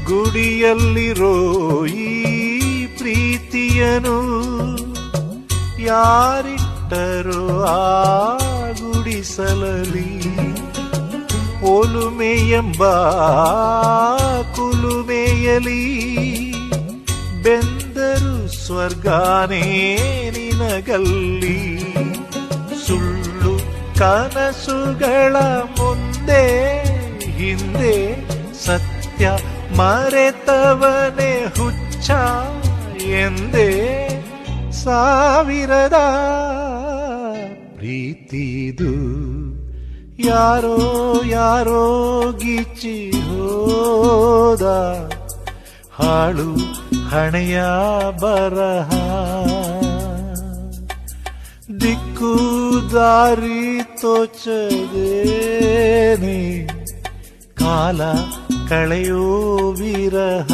ಗುಡಿಯಲ್ಲಿರೋ ಈ ಪ್ರೀತಿಯನು ಯಾರಿಟ್ಟರೋ ಆ ಗುಡಿಸಲಲಿ ಒಲುಮೆಯೆಂಬ ಕುಲುಮೆಯಲಿ ಬೆಂದರು ಸ್ವರ್ಗಾನೇ ನಿನಗಲ್ಲಿ ಸುಳ್ಳು ಕನಸುಗಳ ಮುಂದೆ ಹಿಂದೆ ಸತ್ಯ ಮರೆತವನೇ ಹುಚ್ಚ ಎಂದೇ ಸಾವಿರದ ಪ್ರೀತಿದು ಯಾರೋ ಯಾರೋ ಗಿಚ್ಚಿ ಹೋದ ಹಾಳು ಹಣೆಯ ಬರಹ ದಿಕ್ಕು ದಾರಿ ತೋಚದೇನೆ ಕಾಲ ಕಳೆಯೋ ವಿರಹ